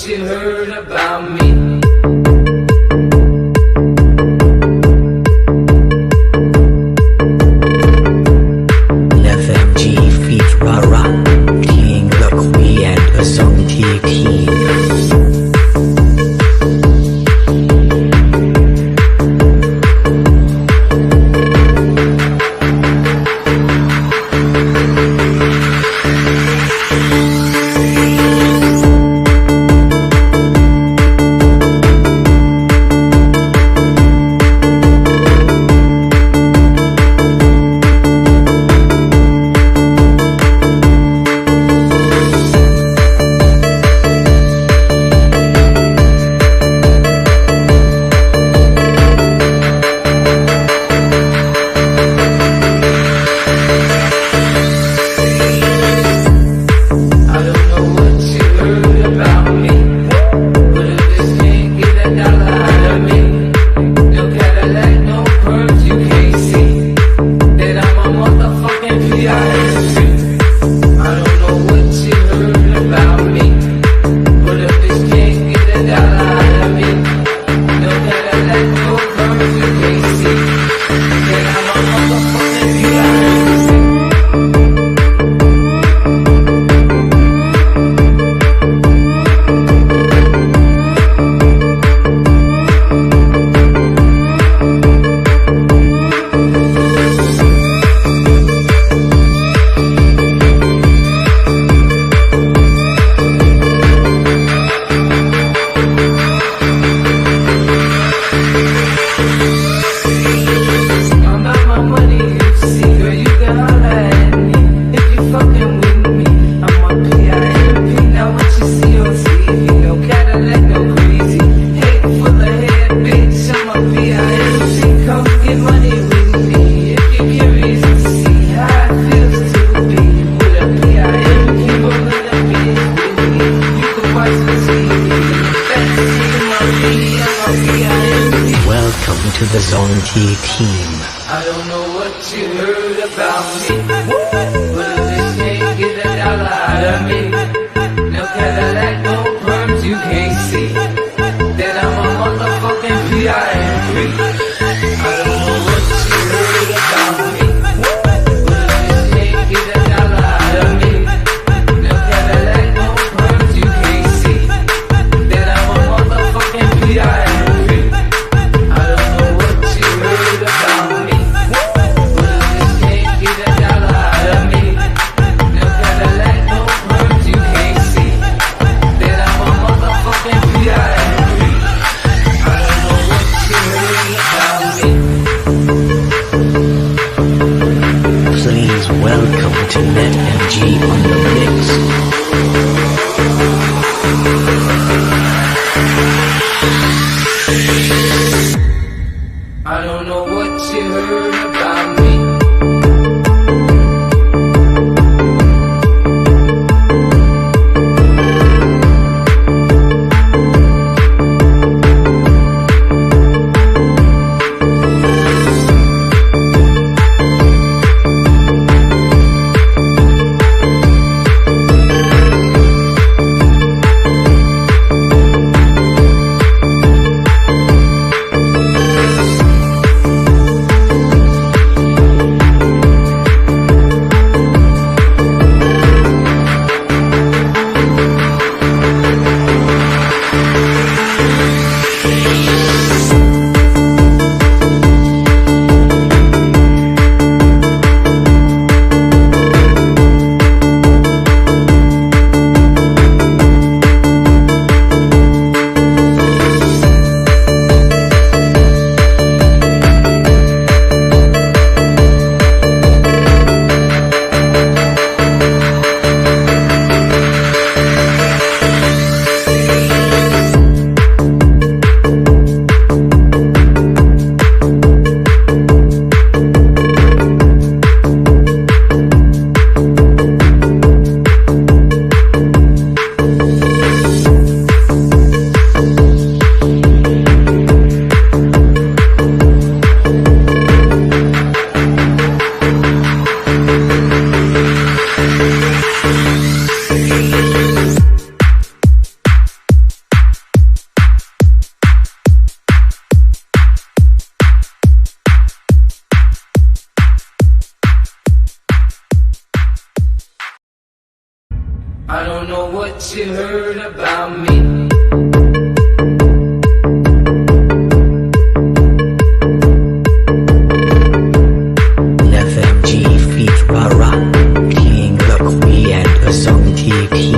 what you heard about me. FMG feat. Rara King Look We and a Song Team. Welcome to the Zonti team. I don't know what you heard about me, but if this can't get a dollar out of me, no Cadillac, no perms you can't see, then I'm a motherfucking P.I.M.P. I don't know what you heard about me, but if this can't get a dollar out of me, no Cadillac, no perms you can't see, then I'm a motherfucking P.I.M.P. I don't know what you heard about me, but if this can't get a dollar out of me, no Cadillac, no perms you can't know what you heard about me. FMG feat Rara King Look We and a Song TP.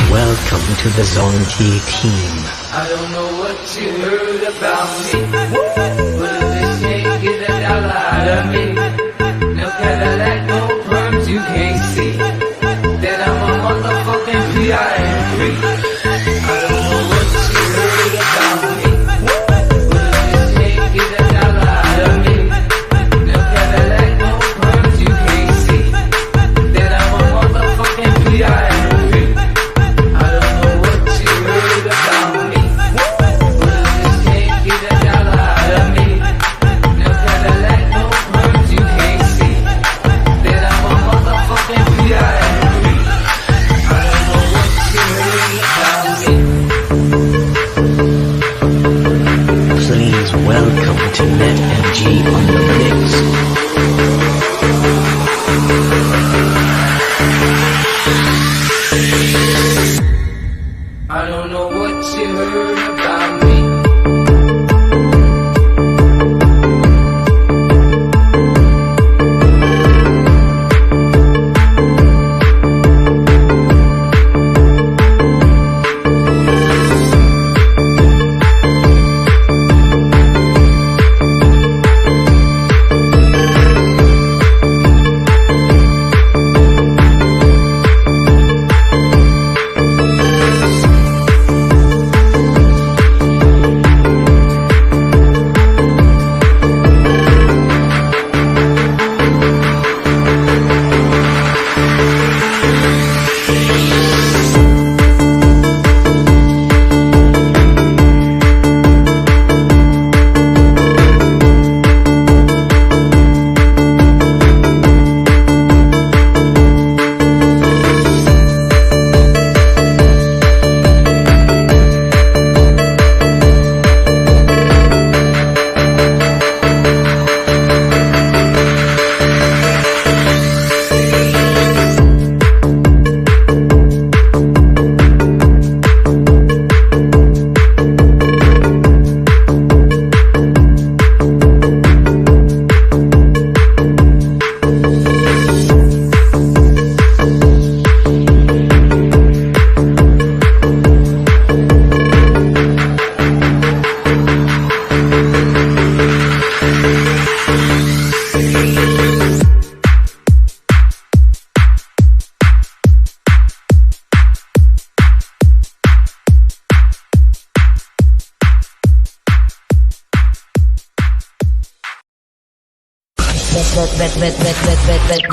Welcome to the Zonky team. I don't know what you heard about me, but if this can't get a dollar out of me, no Cadillac, no perms you can't see, then I'm a motherfucking PIMP. I don't know what you heard about me, but if this can't get a dollar out of me, no Cadillac, no perms you can't see, then I'm a motherfucking PIMP. Welcome to NetMG on the mix. I don't know what you heard about me.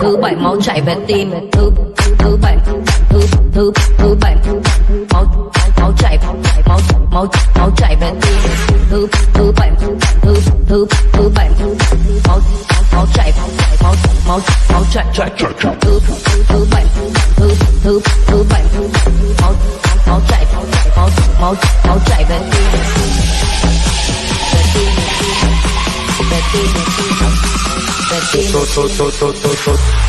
thứ bảy máu chảy về tim, thứ bảy máu chảy về tim, thứ bảy máu chảy về tim.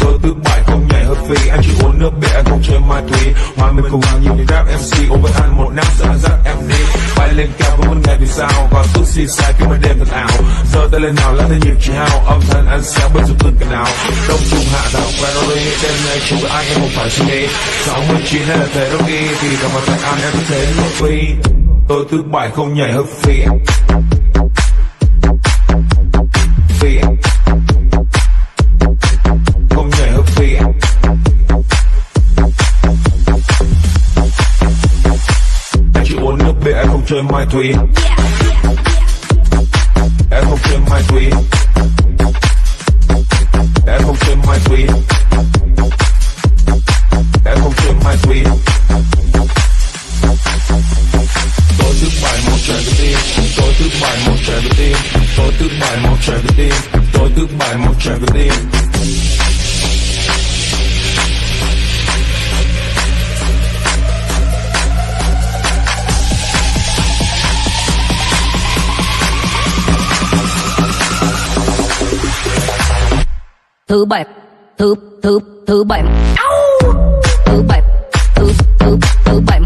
Tôi tứ bại không nhảy hợp phì, anh chỉ uống nước bia anh không chơi ma túy. Hòa mình cùng nhiều những rap MC ôm với anh một năm sẽ dắt em đi bay lên cao với một ngày vì sao còn tôi xì sai khi mà đêm thật ảo. Giờ tay lên nào lá thấy nhịp chỉ hao âm thanh anh xéo bên trong từng cái nào đông trung hạ thảo Valerie đêm nay chung với anh em không phải suy nghĩ 69 hay là thể đâu đi thì cả mặt tại anh em có thể hợp phì. Tôi tứ bại không nhảy hợp phì. Không nhảy hợp phì. Anh chỉ uống nước bia em không chơi ma túy. Em không chơi ma túy. Em không chơi ma túy. Em không chơi ma túy. Tôi tứ bại một trái với tim. Tôi tứ bại một trái với tim. Tôi tứ bại một trái với tim. Tôi tứ bại một trái với tim. Thứ bảy thứ bảy thứ bảy thứ bảy thứ bảy thứ bảy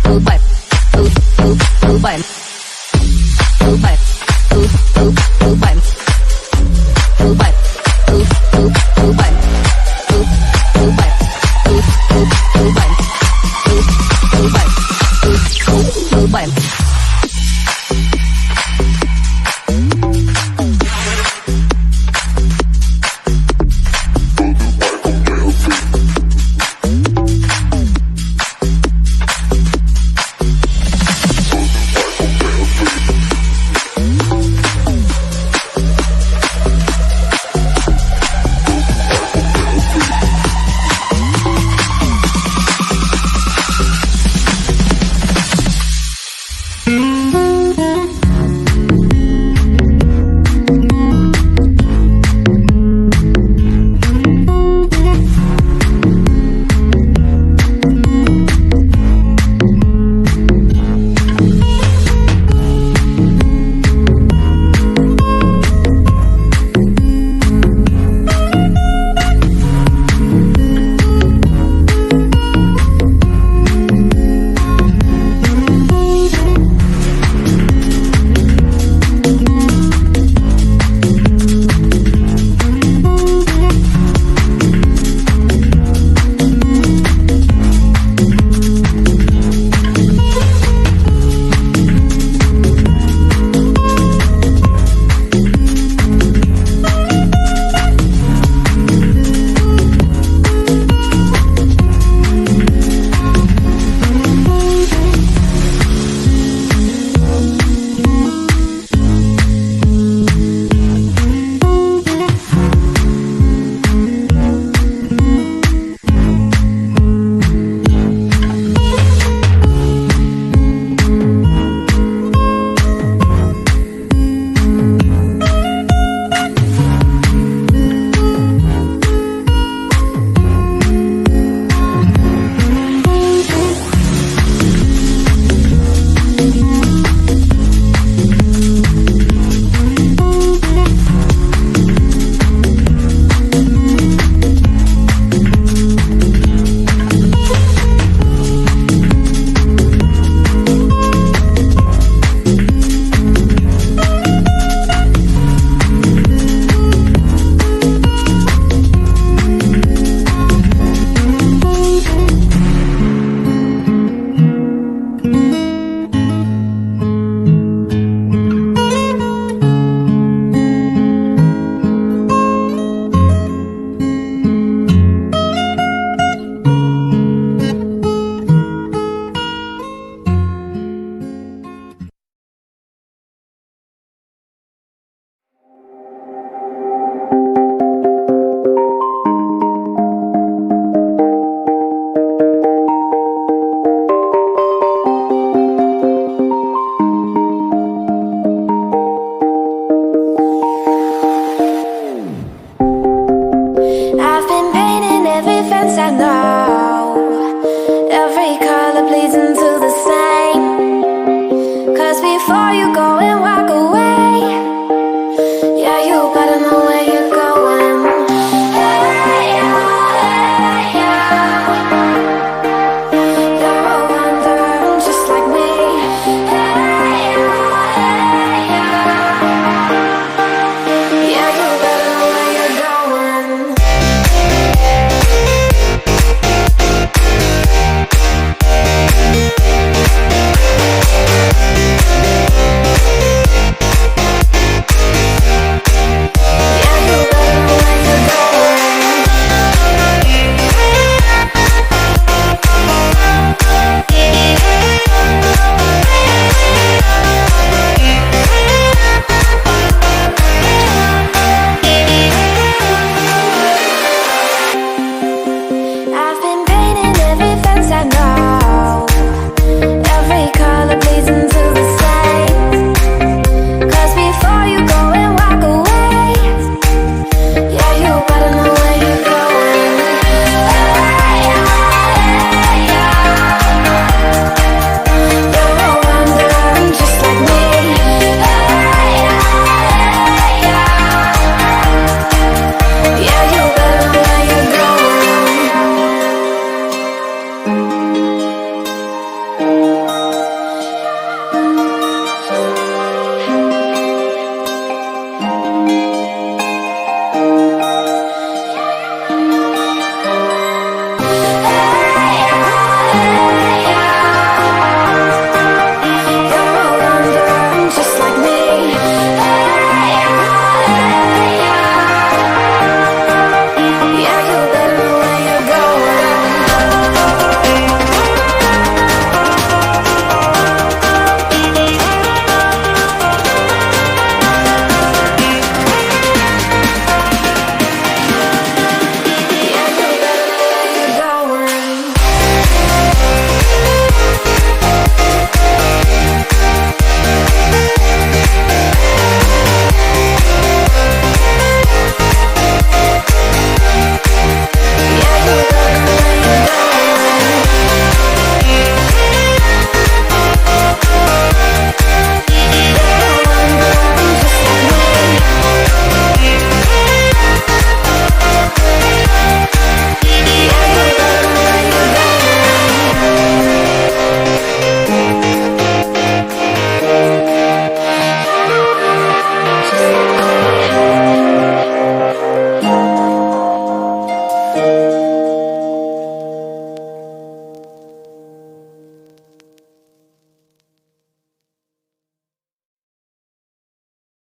thứ bảy thứ bảy thứ bảy thứ bảy thứ bảy thứ bảy thứ bảy thứ bảy thứ bảy